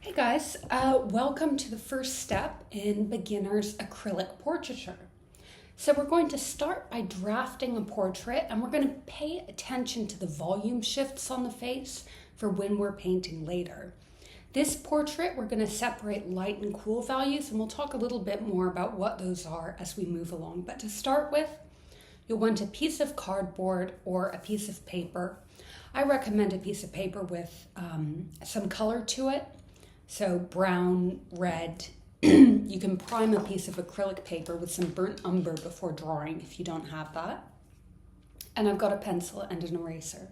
Hey guys, welcome to the first step in beginner's acrylic portraiture. So we're going to start by drafting a portrait and we're going to pay attention to the volume shifts on the face for when we're painting later. This portrait, we're going to separate light and cool values and we'll talk a little bit more about what those are as we move along. But to start with, you'll want a piece of cardboard or a piece of paper. I recommend a piece of paper with some color to it. So brown, red. You can prime a piece of acrylic paper with some burnt umber before drawing if you don't have that. And I've got a pencil and an eraser.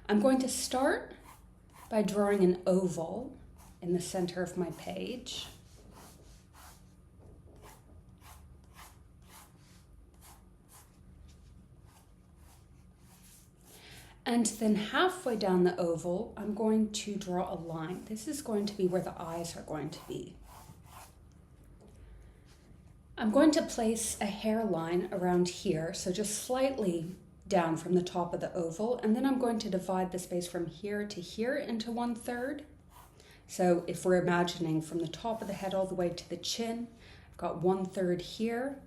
I'm going to start by drawing an oval in the center of my page. And then halfway down the oval, I'm going to draw a line. This is going to be where the eyes are going to be. I'm going to place a hairline around here, so just slightly down from the top of the oval, and then I'm going to divide the space from here to here into 1/3. So if we're imagining from the top of the head all the way to the chin, I've got 1/3 here,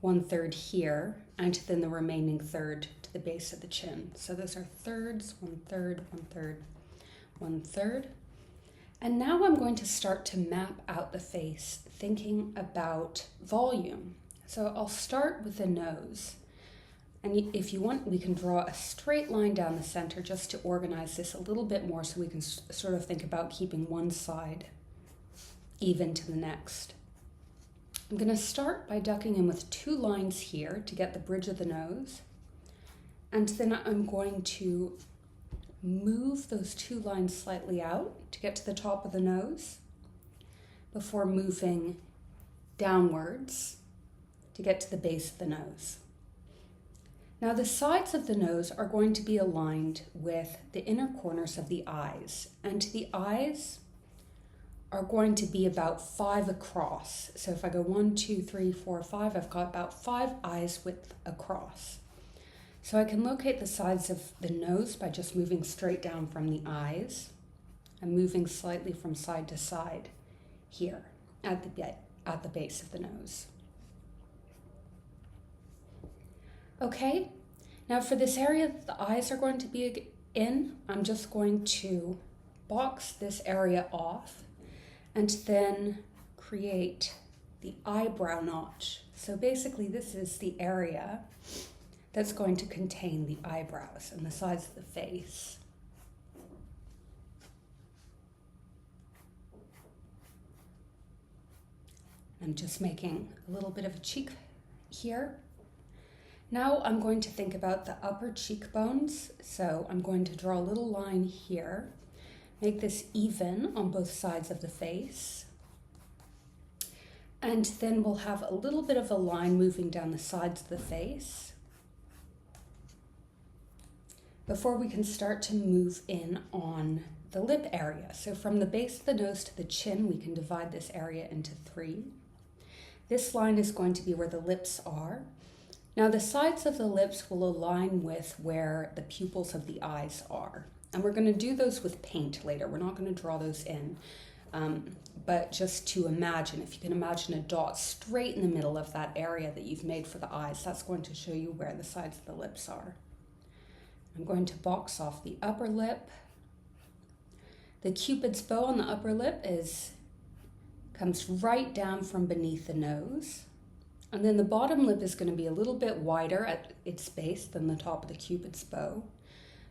1/3 here, and then the remaining third to the base of the chin. So those are thirds, 1/3, 1/3, 1/3. And now I'm going to start to map out the face, thinking about volume. So I'll start with the nose. And if you want, we can draw a straight line down the center just to organize this a little bit more so we can sort of think about keeping one side even to the next. I'm going to start by ducking in with 2 lines here to get the bridge of the nose. And then I'm going to move those 2 lines slightly out to get to the top of the nose before moving downwards to get to the base of the nose. Now the sides of the nose are going to be aligned with the inner corners of the eyes, and the eyes are going to be about 5 across. So if I go 1, 2, 3, 4, 5, I've got about 5 eyes width across. So I can locate the sides of the nose by just moving straight down from the eyes and moving slightly from side to side here at the base of the nose. Okay, now for this area that the eyes are going to be in, I'm just going to box this area off and then create the eyebrow notch. So basically this is the area that's going to contain the eyebrows and the sides of the face. I'm just making a little bit of a cheek here. Now I'm going to think about the upper cheekbones. So I'm going to draw a little line here, make this even on both sides of the face. And then we'll have a little bit of a line moving down the sides of the face before we can start to move in on the lip area. So from the base of the nose to the chin, we can divide this area into 3. This line is going to be where the lips are. Now the sides of the lips will align with where the pupils of the eyes are. And we're going to do those with paint later. We're not going to draw those in. But just to imagine, if you can imagine a dot straight in the middle of that area that you've made for the eyes, that's going to show you where the sides of the lips are. I'm going to box off the upper lip. The Cupid's bow on the upper lip comes right down from beneath the nose. And then the bottom lip is going to be a little bit wider at its base than the top of the Cupid's bow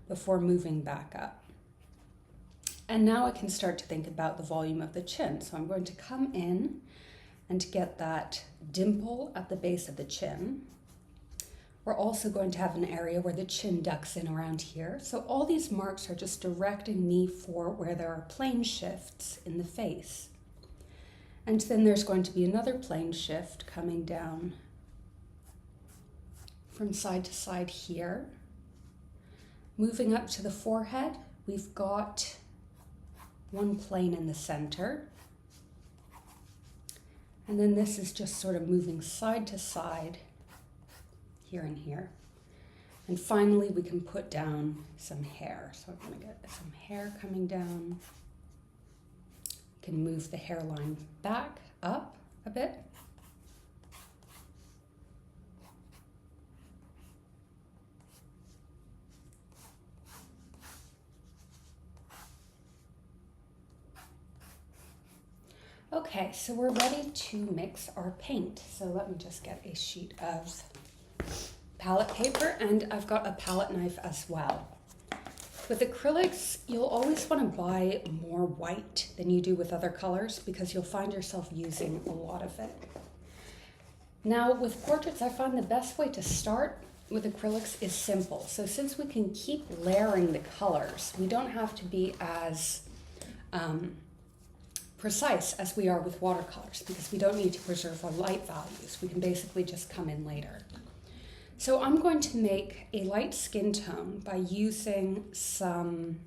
before moving back up. And now I can start to think about the volume of the chin. So I'm going to come in and get that dimple at the base of the chin. We're also going to have an area where the chin ducks in around here. So all these marks are just directing me for where there are plane shifts in the face. And then there's going to be another plane shift coming down from side to side here. Moving up to the forehead, we've got one plane in the center. And then this is just sort of moving side to side here and here. And finally, we can put down some hair. So I'm going to get some hair coming down can move the hairline back, up a bit. Okay, so we're ready to mix our paint. So let me just get a sheet of palette paper, and I've got a palette knife as well. With acrylics, you'll always want to buy more white than you do with other colors because you'll find yourself using a lot of it. Now with portraits, I find the best way to start with acrylics is simple. So since we can keep layering the colors, we don't have to be as precise as we are with watercolors because we don't need to preserve our light values. We can basically just come in later. So I'm going to make a light skin tone by using some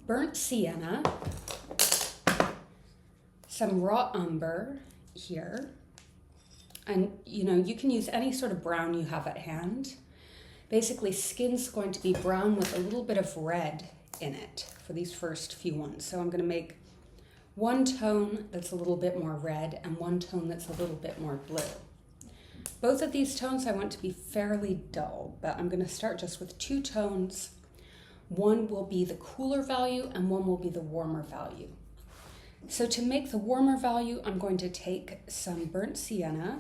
burnt sienna, some raw umber here, and you can use any sort of brown you have at hand. Basically, skin's going to be brown with a little bit of red in it for these first few ones. So I'm going to make one tone that's a little bit more red and one tone that's a little bit more blue. Both of these tones I want to be fairly dull, but I'm going to start just with two tones. One will be the cooler value and one will be the warmer value. So to make the warmer value, I'm going to take some burnt sienna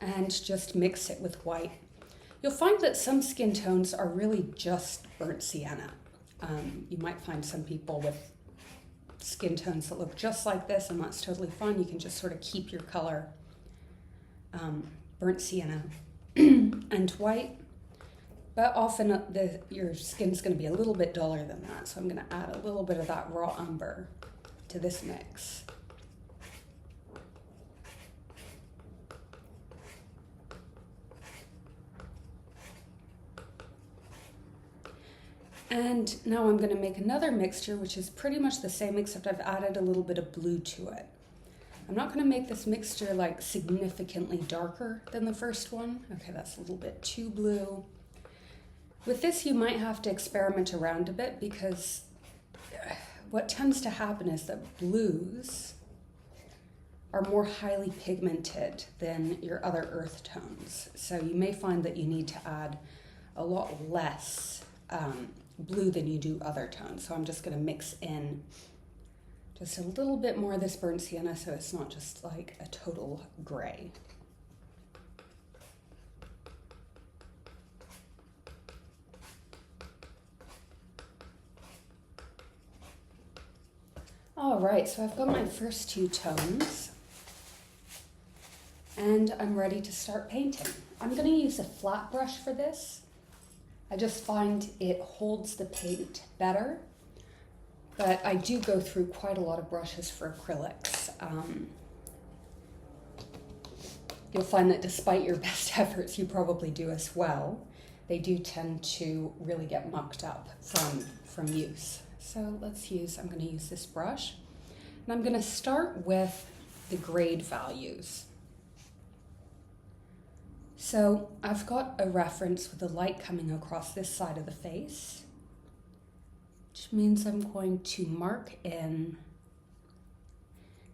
and just mix it with white. You'll find that some skin tones are really just burnt sienna. You might find some people with skin tones that look just like this, and that's totally fine. You can just sort of keep your color burnt sienna and white, but often your skin's going to be a little bit duller than that, so I'm going to add a little bit of that raw umber to this mix. And now I'm going to make another mixture, which is pretty much the same, except I've added a little bit of blue to it. I'm not going to make this mixture like significantly darker than the first one. Okay, that's a little bit too blue. With this, you might have to experiment around a bit because what tends to happen is that blues are more highly pigmented than your other earth tones. So you may find that you need to add a lot less blue than you do other tones. So I'm just going to mix in just a little bit more of this burnt sienna so it's not just like a total gray. All right, so I've got my first two tones and I'm ready to start painting. I'm going to use a flat brush for this. I just find it holds the paint better, but I do go through quite a lot of brushes for acrylics. You'll find that despite your best efforts, you probably do as well. They do tend to really get mucked up from use. So I'm going to use this brush, and I'm going to start with the grade values. So I've got a reference with the light coming across this side of the face, which means I'm going to mark in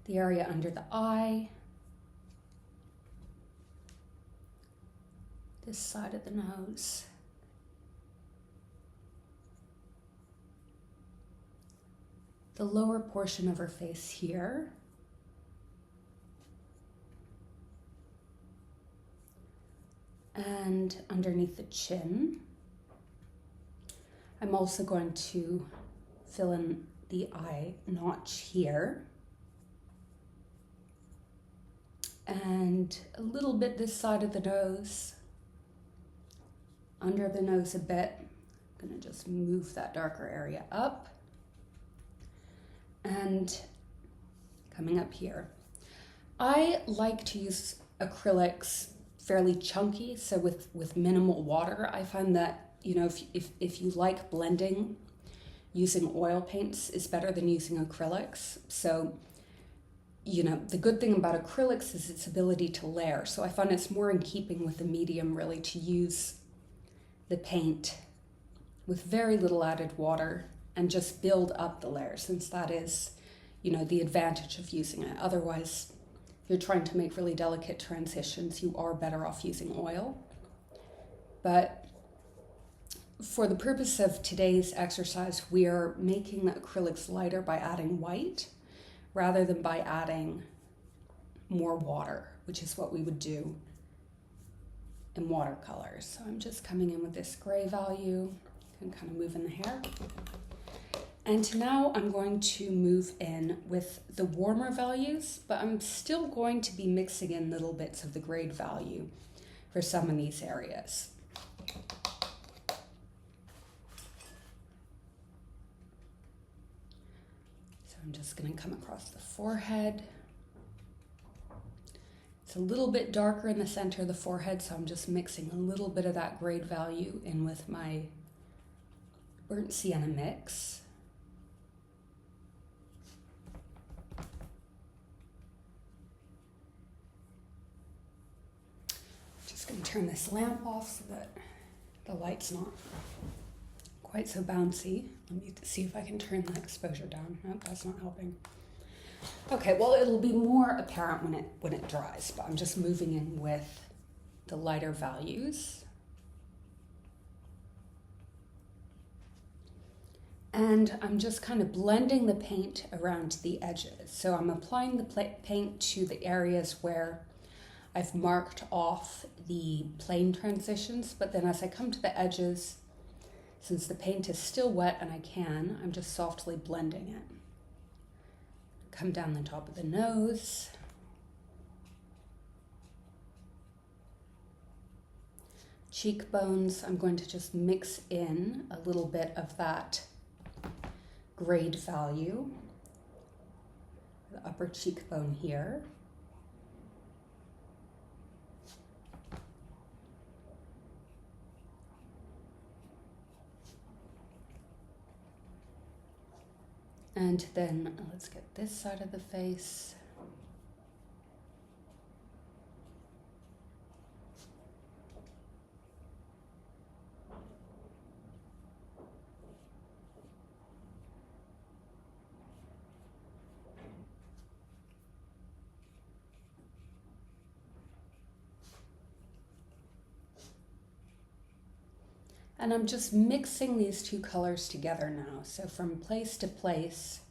the area under the eye, this side of the nose, the lower portion of her face here, and underneath the chin. I'm also going to fill in the eye notch here, and a little bit this side of the nose, under the nose a bit. I'm going to just move that darker area up, and coming up here. I like to use acrylics fairly chunky, so with minimal water. I find that, if you like blending, using oil paints is better than using acrylics. So, the good thing about acrylics is its ability to layer. So I find it's more in keeping with the medium, really, to use the paint with very little added water and just build up the layer, since that is, you know, the advantage of using it. Otherwise, if you're trying to make really delicate transitions, you are better off using oil. But for the purpose of today's exercise, we are making the acrylics lighter by adding white rather than by adding more water, which is what we would do in watercolors. So I'm just coming in with this gray value and kind of moving the hair. And now I'm going to move in with the warmer values, but I'm still going to be mixing in little bits of the grade value for some of these areas. So I'm just going to come across the forehead. It's a little bit darker in the center of the forehead, so I'm just mixing a little bit of that grade value in with my burnt sienna mix. Just going to turn this lamp off so that the light's not quite so bouncy. Let me see if I can turn the exposure down. Nope, that's not helping. Okay, well, it'll be more apparent when it dries, but I'm just moving in with the lighter values. And I'm just kind of blending the paint around the edges. So I'm applying the paint to the areas where I've marked off the plane transitions, but then as I come to the edges, since the paint is still wet and I'm just softly blending it. Come down the top of the nose. Cheekbones, I'm going to just mix in a little bit of that grade value. The upper cheekbone here. And then let's get this side of the face. And I'm just mixing these two colors together now. So from place to place,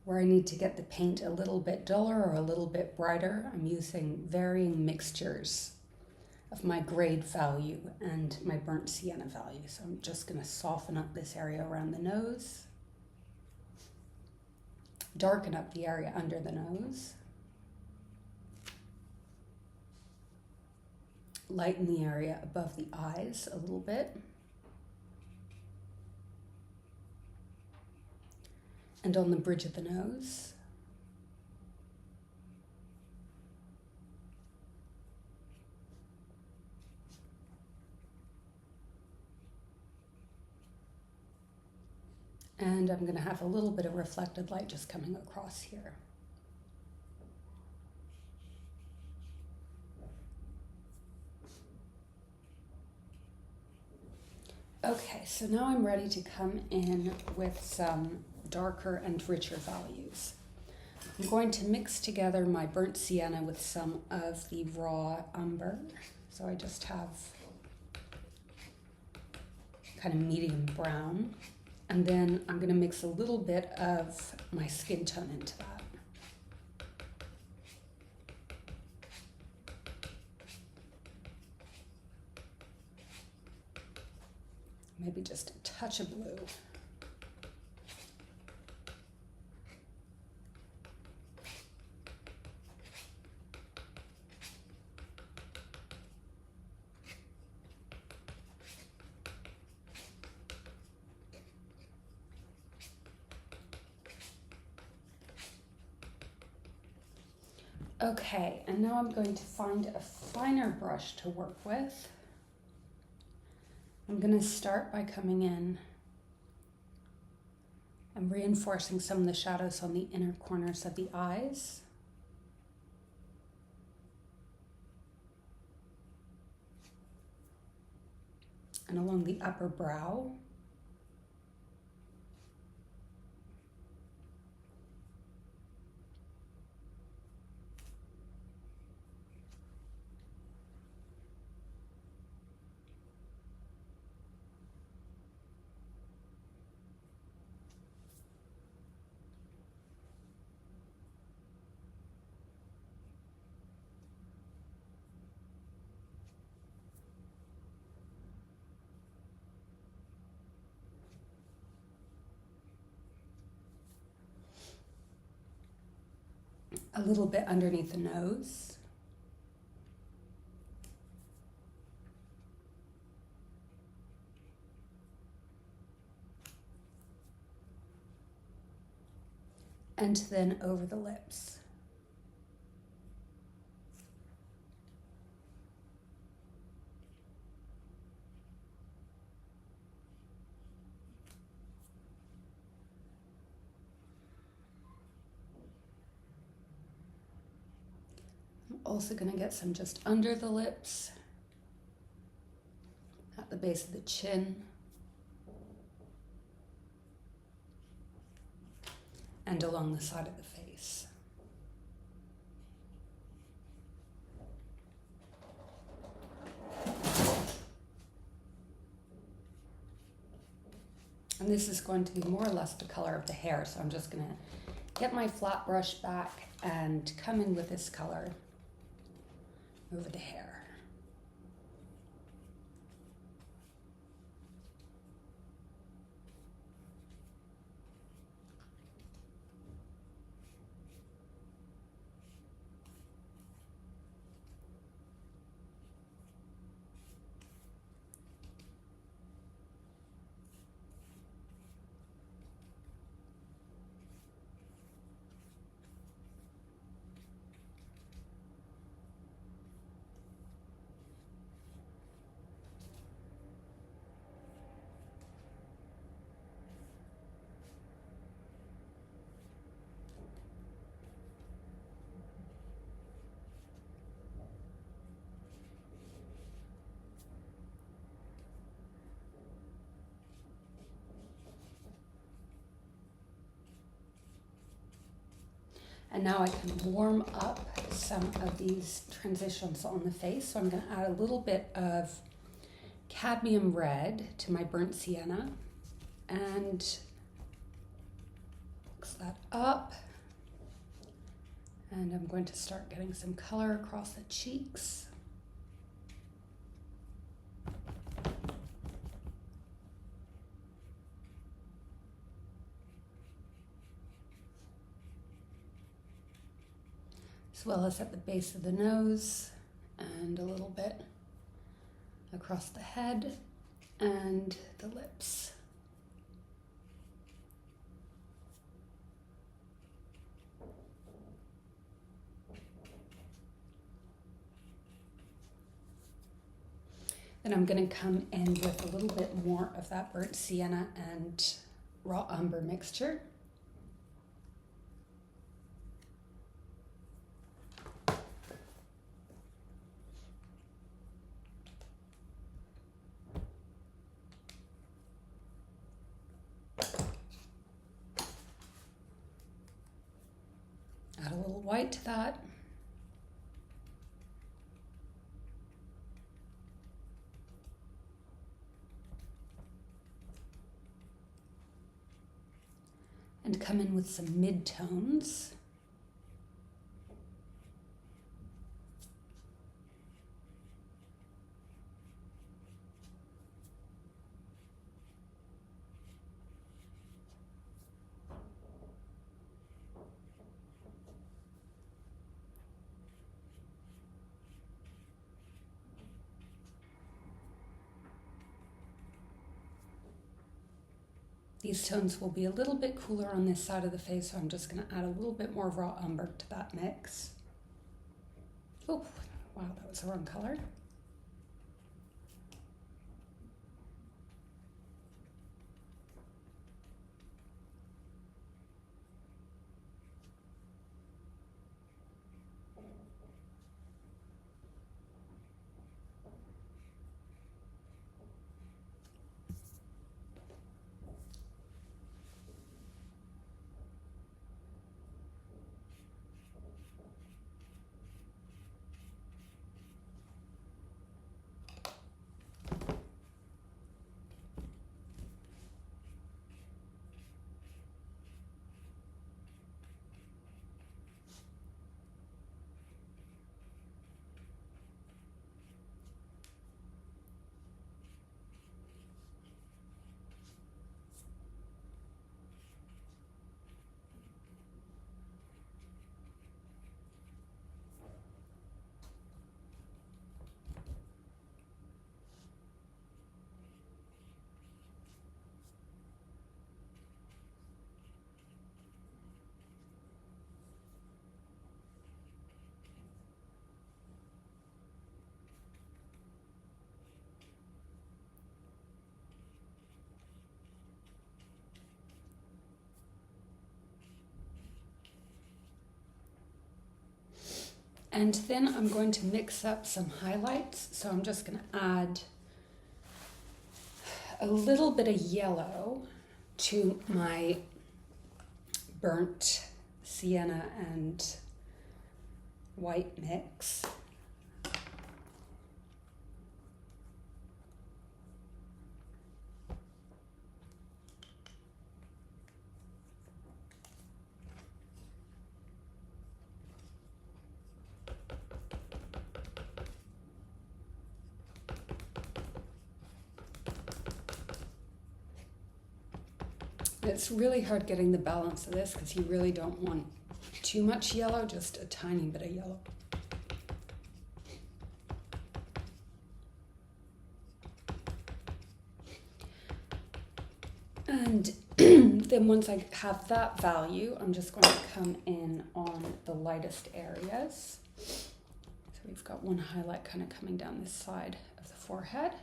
where I need to get the paint a little bit duller or a little bit brighter, I'm using varying mixtures of my grade value and my burnt sienna value. So I'm just going to soften up this area around the nose, darken up the area under the nose, lighten the area above the eyes a little bit, and on the bridge of the nose. And I'm going to have a little bit of reflected light just coming across here. Okay, so now I'm ready to come in with some darker and richer values. I'm going to mix together my burnt sienna with some of the raw umber. So I just have kind of medium brown. And then I'm going to mix a little bit of my skin tone into that. Maybe just a touch of blue. Okay, and now I'm going to find a finer brush to work with. I'm going to start by coming in and reinforcing some of the shadows on the inner corners of the eyes. And along the upper brow. a little bit underneath the nose. And then over the lips. I'm also going to get some just under the lips, at the base of the chin, and along the side of the face. And this is going to be more or less the color of the hair, so I'm just going to get my flat brush back and come in with this color over the hair. And now I can warm up some of these transitions on the face. So I'm going to add a little bit of cadmium red to my burnt sienna and mix that up. And I'm going to start getting some color across the cheeks. As well as at the base of the nose and a little bit across the head and the lips. Then I'm going to come in with a little bit more of that burnt sienna and raw umber mixture. Add a little white to that. And come in with some mid-tones. These tones will be a little bit cooler on this side of the face, so I'm just going to add a little bit more raw umber to that mix. Oh, wow, that was the wrong color. And then I'm going to mix up some highlights. So I'm just going to add a little bit of yellow to my burnt sienna and white mix. It's really hard getting the balance of this because you really don't want too much yellow, just a tiny bit of yellow. And then once I have that value, I'm just going to come in on the lightest areas. So we've got one highlight kind of coming down this side of the forehead.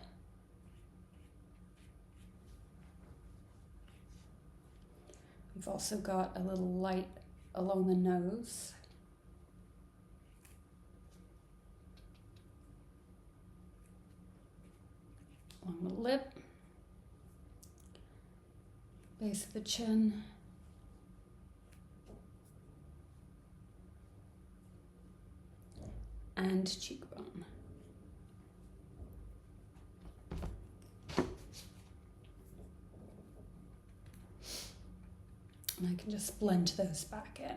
We've also got a little light along the nose. Along the lip. Base of the chin. And cheekbone. And I can just blend those back in.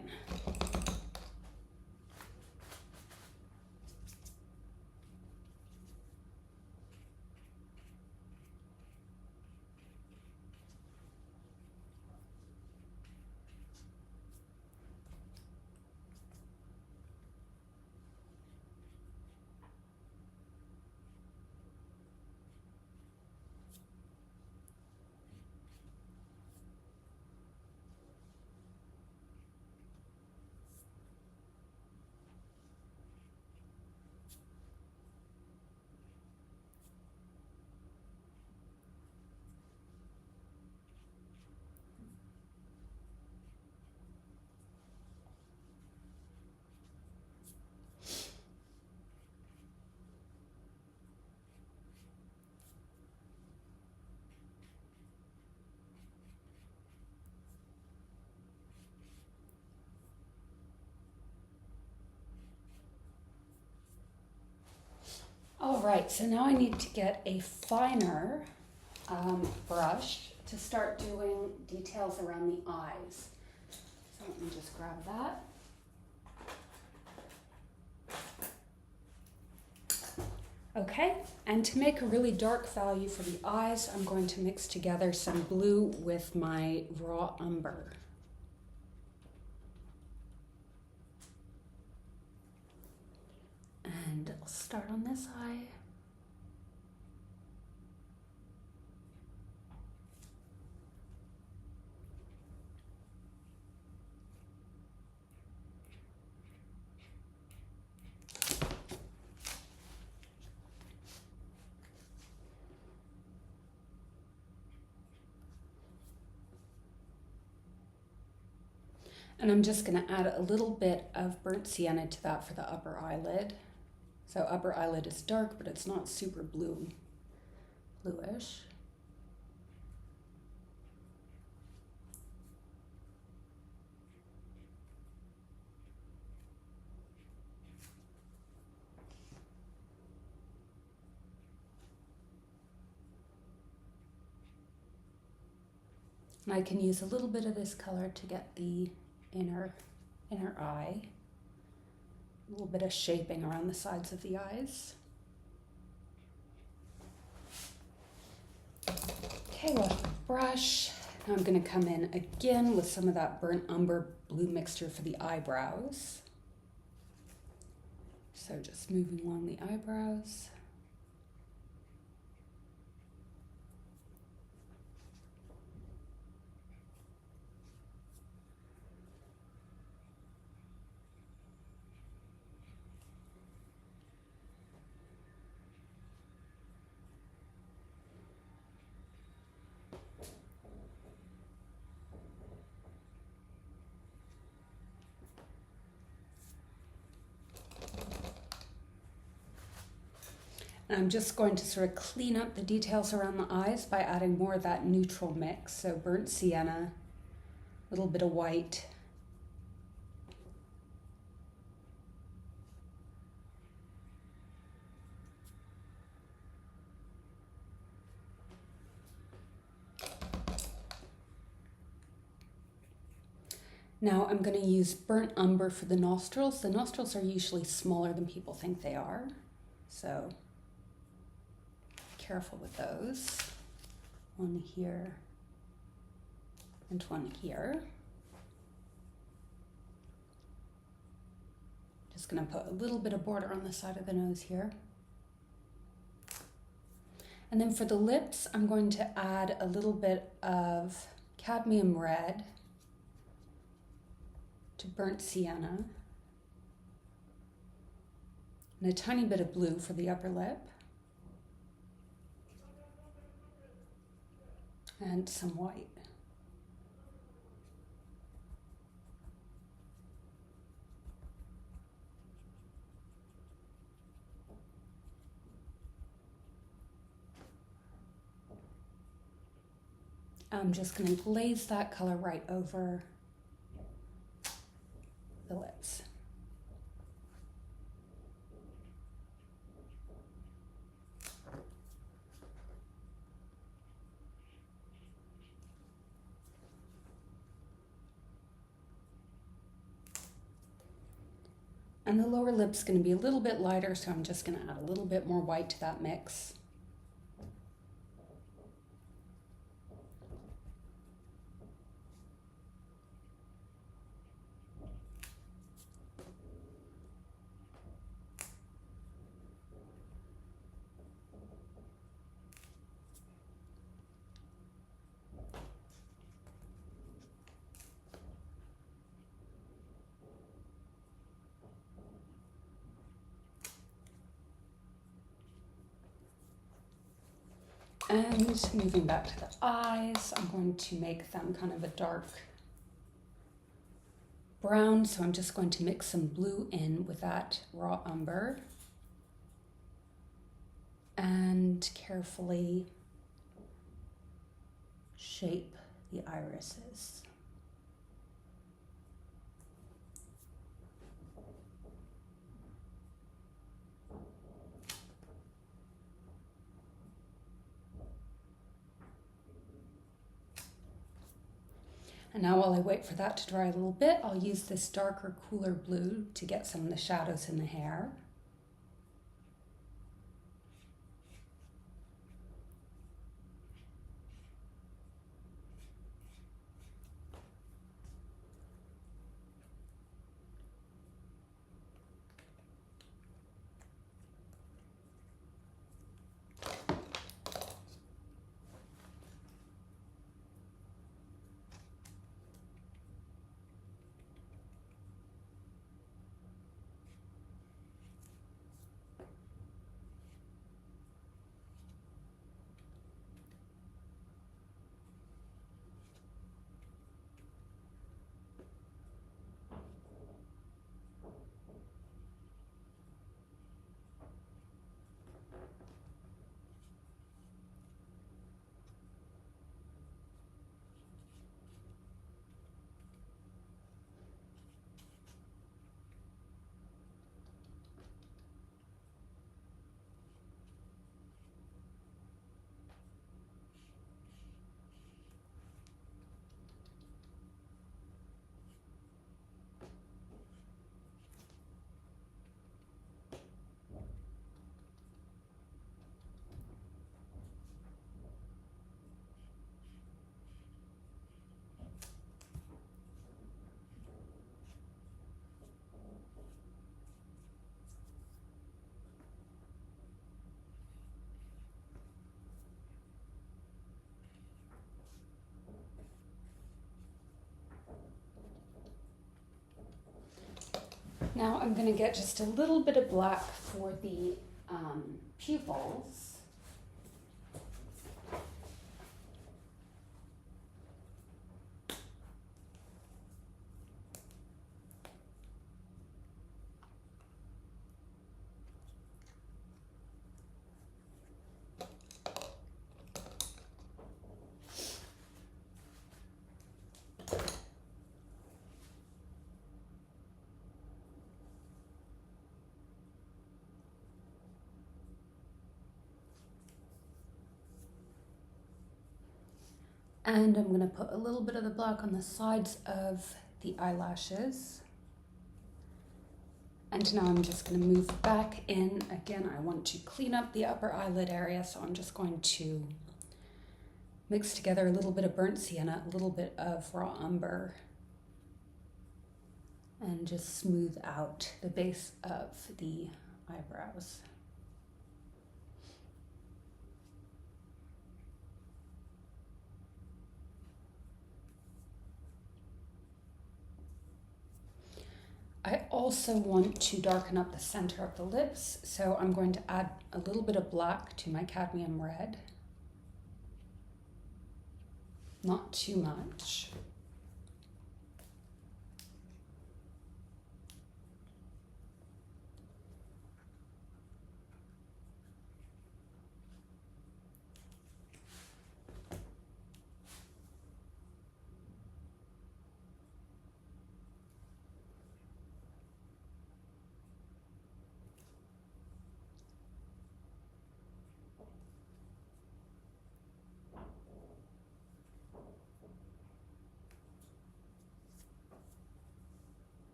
All right, so now I need to get a finer brush to start doing details around the eyes. So let me just grab that. Okay, and to make a really dark value for the eyes, I'm going to mix together some blue with my raw umber. And I'll start on this eye. And I'm just going to add a little bit of burnt sienna to that for the upper eyelid. So upper eyelid is dark, but it's not super bluish. And I can use a little bit of this color to get the inner eye. A little bit of shaping around the sides of the eyes. Okay, well, brush. Now I'm going to come in again with some of that burnt umber blue mixture for the eyebrows. So just moving along the eyebrows. And I'm just going to sort of clean up the details around the eyes by adding more of that neutral mix. So burnt sienna, a little bit of white. Now I'm going to use burnt umber for the nostrils. The nostrils are usually smaller than people think they are, so careful with those. One here and one here. Just going to put a little bit of border on the side of the nose here. And then for the lips, I'm going to add a little bit of cadmium red to burnt sienna, and a tiny bit of blue for the upper lip, and some white. I'm just going to glaze that color right over the lips. And the lower lip's going to be a little bit lighter, so I'm just going to add a little bit more white to that mix. And moving back to the eyes, I'm going to make them kind of a dark brown, so I'm just going to mix some blue in with that raw umber and carefully shape the irises. And now while I wait for that to dry a little bit, I'll use this darker, cooler blue to get some of the shadows in the hair. Now I'm going to get just a little bit of black for the pupils. And I'm going to put a little bit of the black on the sides of the eyelashes. And now I'm just going to move back in. Again, I want to clean up the upper eyelid area, so I'm just going to mix together a little bit of burnt sienna, a little bit of raw umber, and just smooth out the base of the eyebrows. I also want to darken up the center of the lips, so I'm going to add a little bit of black to my cadmium red. Not too much.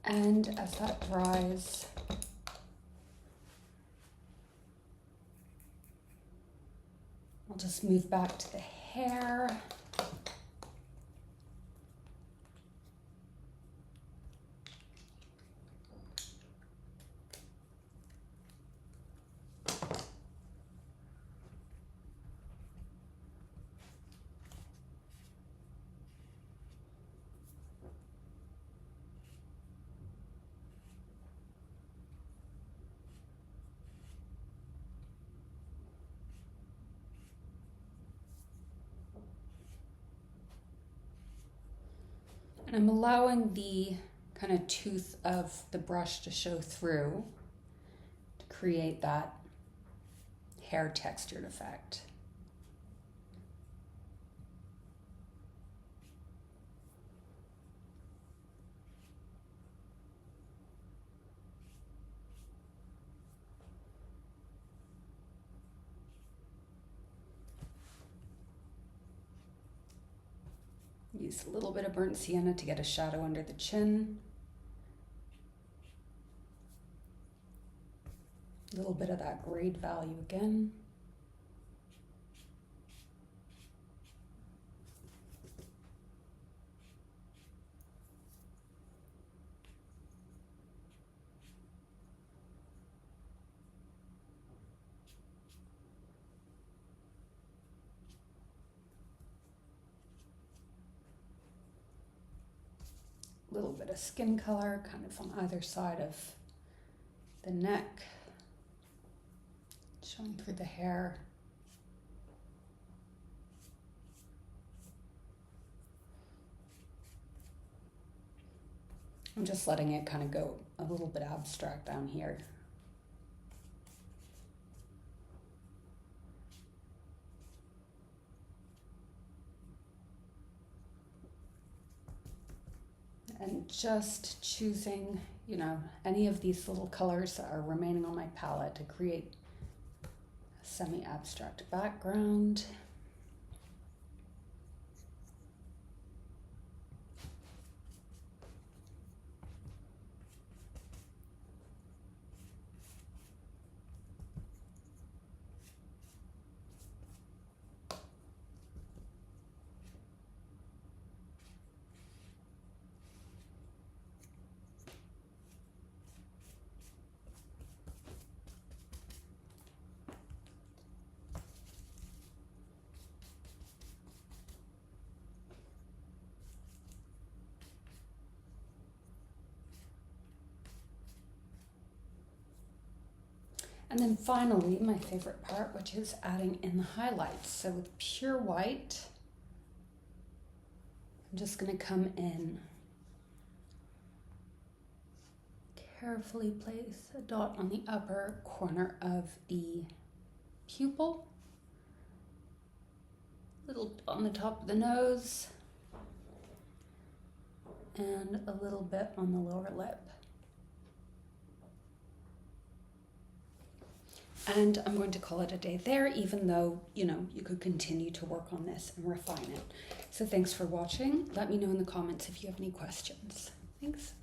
And as that dries, I'll just move back to the hair. And I'm allowing the kind of tooth of the brush to show through to create that hair textured effect. Use a little bit of burnt sienna to get a shadow under the chin. A little bit of that grade value again. A little bit of skin color kind of on either side of the neck, showing through the hair. I'm just letting it kind of go a little bit abstract down here. And just choosing, any of these little colors that are remaining on my palette to create a semi-abstract background. And then finally, my favorite part, which is adding in the highlights. So with pure white, I'm just going to come in, carefully place a dot on the upper corner of the pupil, little on the top of the nose, and a little bit on the lower lip. And I'm going to call it a day there, even though, you know, you could continue to work on this and refine it. So thanks for watching. Let me know in the comments if you have any questions. Thanks.